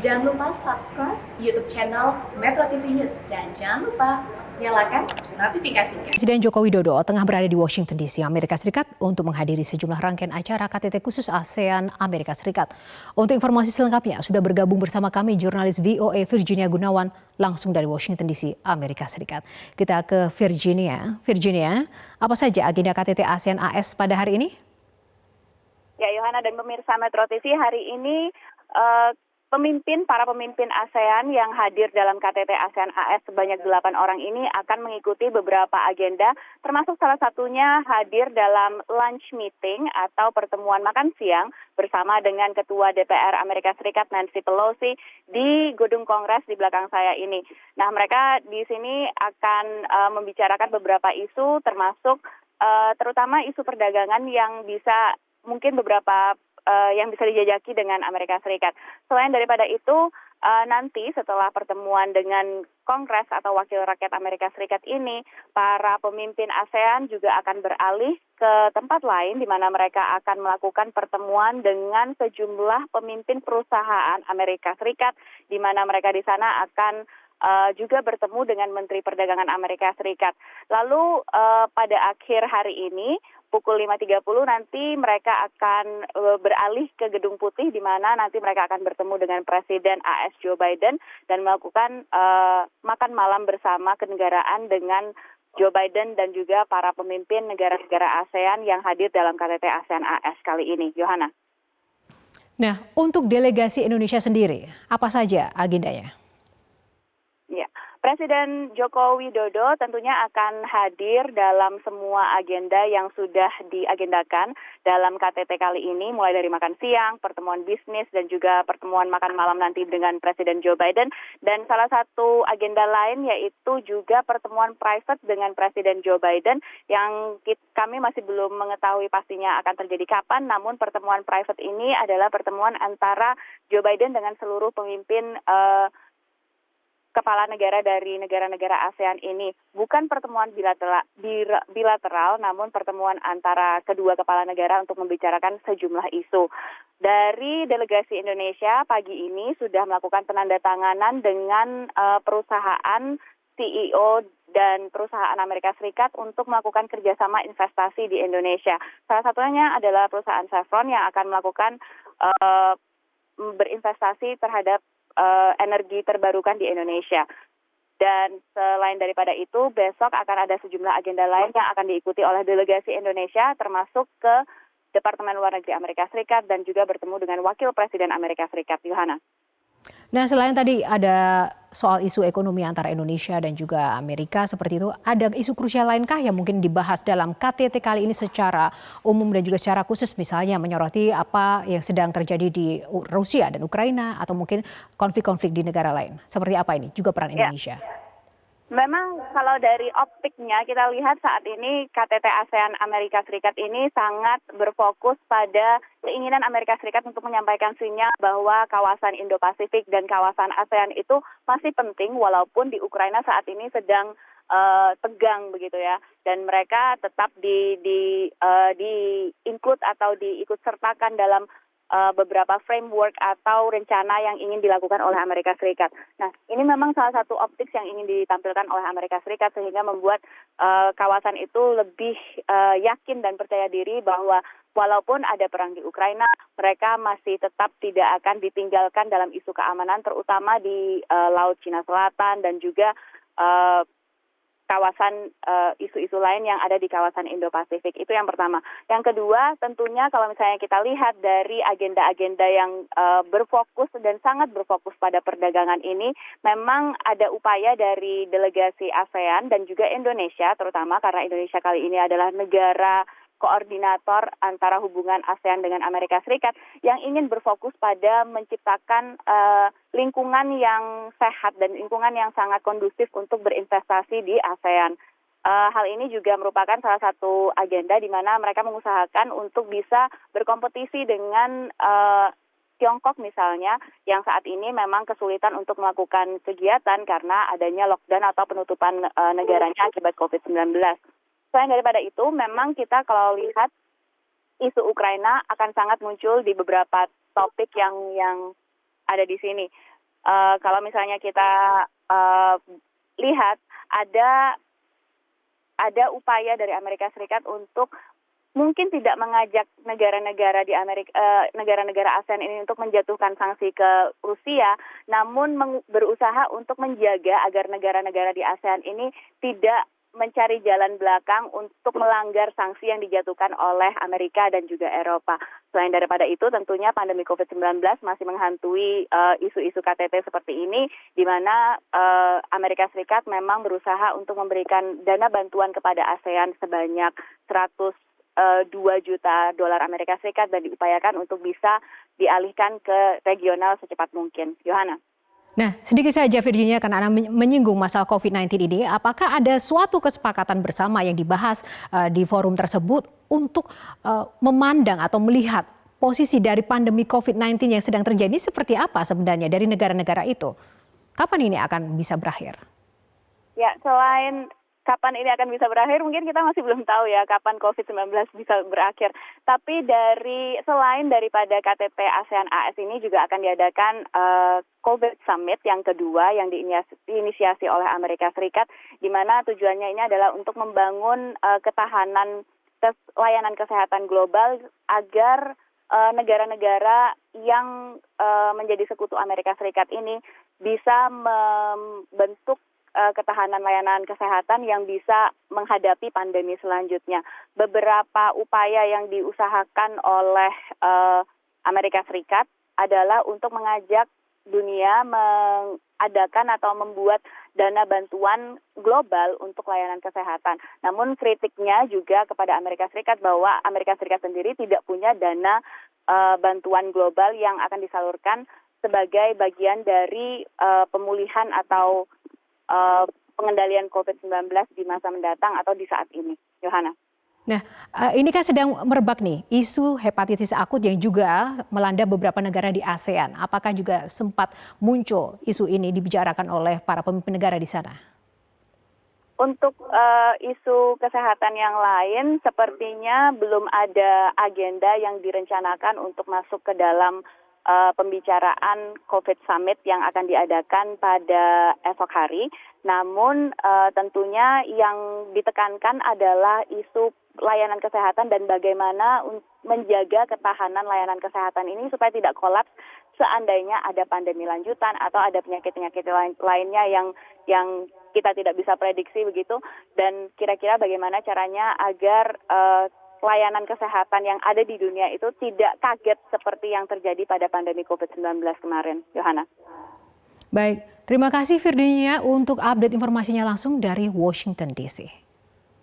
Jangan lupa subscribe YouTube channel Metro TV News dan jangan lupa nyalakan notifikasinya. Presiden Joko Widodo tengah berada di Washington DC, Amerika Serikat untuk menghadiri sejumlah rangkaian acara KTT khusus ASEAN Amerika Serikat. Untuk informasi selengkapnya sudah bergabung bersama kami jurnalis VOA Virginia Gunawan langsung dari Washington DC, Amerika Serikat. Kita ke Virginia. Virginia, apa saja agenda KTT ASEAN AS pada hari ini? Ya, Yohana dan pemirsa Metro TV, hari ini para pemimpin ASEAN yang hadir dalam KTT ASEAN AS sebanyak 8 orang ini akan mengikuti beberapa agenda, termasuk salah satunya hadir dalam lunch meeting atau pertemuan makan siang bersama dengan Ketua DPR Amerika Serikat Nancy Pelosi di gedung Kongres di belakang saya ini. Nah, mereka di sini akan membicarakan beberapa isu, termasuk terutama isu perdagangan yang bisa mungkin beberapa yang bisa dijajaki dengan Amerika Serikat. Selain daripada itu, nanti setelah pertemuan dengan Kongres atau Wakil Rakyat Amerika Serikat ini, para pemimpin ASEAN juga akan beralih ke tempat lain di mana mereka akan melakukan pertemuan dengan sejumlah pemimpin perusahaan Amerika Serikat, di mana mereka di sana akan juga bertemu dengan Menteri Perdagangan Amerika Serikat. Lalu pada akhir hari ini, pukul 5.30 nanti mereka akan beralih ke Gedung Putih di mana nanti mereka akan bertemu dengan Presiden AS Joe Biden dan melakukan makan malam bersama kenegaraan dengan Joe Biden dan juga para pemimpin negara-negara ASEAN yang hadir dalam KTT ASEAN AS kali ini. Yohana. Nah, untuk delegasi Indonesia sendiri, apa saja agendanya? Ya, Presiden Joko Widodo tentunya akan hadir dalam semua agenda yang sudah diagendakan dalam KTT kali ini, mulai dari makan siang, pertemuan bisnis, dan juga pertemuan makan malam nanti dengan Presiden Joe Biden. Dan salah satu agenda lain yaitu juga pertemuan private dengan Presiden Joe Biden yang kami masih belum mengetahui pastinya akan terjadi kapan, namun pertemuan private ini adalah pertemuan antara Joe Biden dengan seluruh pemimpin kepala negara dari negara-negara ASEAN ini. Bukan pertemuan bilateral, namun pertemuan antara kedua kepala negara untuk membicarakan sejumlah isu. Dari delegasi Indonesia pagi ini sudah melakukan penandatanganan dengan perusahaan CEO dan perusahaan Amerika Serikat untuk melakukan kerjasama investasi di Indonesia. Salah satunya adalah perusahaan Chevron yang akan melakukan berinvestasi terhadap energi terbarukan di Indonesia. Dan selain daripada itu, besok akan ada sejumlah agenda lain yang akan diikuti oleh delegasi Indonesia, termasuk ke Departemen Luar Negeri Amerika Serikat dan juga bertemu dengan Wakil Presiden Amerika Serikat. Yohana. Nah, selain tadi ada soal isu ekonomi antara Indonesia dan juga Amerika seperti itu, ada isu krusial lainkah yang mungkin dibahas dalam KTT kali ini secara umum dan juga secara khusus, misalnya menyoroti apa yang sedang terjadi di Rusia dan Ukraina atau mungkin konflik-konflik di negara lain? Seperti apa ini juga peran Indonesia? Memang kalau dari optiknya kita lihat saat ini KTT ASEAN Amerika Serikat ini sangat berfokus pada keinginan Amerika Serikat untuk menyampaikan sinyal bahwa kawasan Indo-Pasifik dan kawasan ASEAN itu masih penting walaupun di Ukraina saat ini sedang tegang begitu ya, dan mereka tetap di-include atau diikut sertakan dalam beberapa framework atau rencana yang ingin dilakukan oleh Amerika Serikat. Nah, ini memang salah satu optik yang ingin ditampilkan oleh Amerika Serikat sehingga membuat kawasan itu lebih yakin dan percaya diri bahwa walaupun ada perang di Ukraina, mereka masih tetap tidak akan ditinggalkan dalam isu keamanan, terutama di Laut Cina Selatan dan juga kawasan isu-isu lain yang ada di kawasan Indo-Pasifik. Itu yang pertama. Yang kedua, tentunya kalau misalnya kita lihat dari agenda-agenda yang berfokus dan sangat berfokus pada perdagangan ini, memang ada upaya dari delegasi ASEAN dan juga Indonesia, terutama karena Indonesia kali ini adalah negara koordinator antara hubungan ASEAN dengan Amerika Serikat yang ingin berfokus pada menciptakan lingkungan yang sehat dan lingkungan yang sangat kondusif untuk berinvestasi di ASEAN. Hal ini juga merupakan salah satu agenda di mana mereka mengusahakan untuk bisa berkompetisi dengan Tiongkok misalnya, yang saat ini memang kesulitan untuk melakukan kegiatan karena adanya lockdown atau penutupan negaranya akibat COVID-19. Selain daripada itu, memang kita kalau lihat isu Ukraina akan sangat muncul di beberapa topik yang ada di sini. Kalau misalnya kita lihat ada upaya dari Amerika Serikat untuk mungkin tidak mengajak negara-negara di negara-negara ASEAN ini untuk menjatuhkan sanksi ke Rusia, namun berusaha untuk menjaga agar negara-negara di ASEAN ini tidak mencari jalan belakang untuk melanggar sanksi yang dijatuhkan oleh Amerika dan juga Eropa. Selain daripada itu, tentunya pandemi COVID-19 masih menghantui isu-isu KTT seperti ini, di mana Amerika Serikat memang berusaha untuk memberikan dana bantuan kepada ASEAN sebanyak 102 juta dolar Amerika Serikat dan diupayakan untuk bisa dialihkan ke regional secepat mungkin. Yohana. Nah, sedikit saja Virginia, karena Anda menyinggung masalah COVID-19 ini, apakah ada suatu kesepakatan bersama yang dibahas di forum tersebut untuk memandang atau melihat posisi dari pandemi COVID-19 yang sedang terjadi seperti apa sebenarnya dari negara-negara itu? Kapan ini akan bisa berakhir? Ya, selain kapan ini akan bisa berakhir, mungkin kita masih belum tahu ya kapan COVID-19 bisa berakhir. Tapi selain daripada KTT ASEAN AS ini juga akan diadakan COVID Summit yang kedua yang diinisiasi oleh Amerika Serikat, di mana tujuannya ini adalah untuk membangun ketahanan layanan kesehatan global agar negara-negara yang menjadi sekutu Amerika Serikat ini bisa membentuk ketahanan layanan kesehatan yang bisa menghadapi pandemi selanjutnya. Beberapa upaya yang diusahakan oleh Amerika Serikat adalah untuk mengajak dunia mengadakan atau membuat dana bantuan global untuk layanan kesehatan. Namun kritiknya juga kepada Amerika Serikat bahwa Amerika Serikat sendiri tidak punya dana bantuan global yang akan disalurkan sebagai bagian dari pemulihan atau pengendalian COVID-19 di masa mendatang atau di saat ini. Yohana. Nah, ini kan sedang merebak nih isu hepatitis akut yang juga melanda beberapa negara di ASEAN. Apakah juga sempat muncul isu ini dibicarakan oleh para pemimpin negara di sana? Untuk isu kesehatan yang lain, sepertinya belum ada agenda yang direncanakan untuk masuk ke dalam pembicaraan COVID Summit yang akan diadakan pada esok hari. Namun tentunya yang ditekankan adalah isu layanan kesehatan dan bagaimana menjaga ketahanan layanan kesehatan ini supaya tidak kolaps seandainya ada pandemi lanjutan atau ada penyakit-penyakit lainnya yang kita tidak bisa prediksi begitu, dan kira-kira bagaimana caranya agar layanan kesehatan yang ada di dunia itu tidak kaget seperti yang terjadi pada pandemi COVID-19 kemarin. Yohana. Baik, terima kasih Virginia untuk update informasinya langsung dari Washington DC.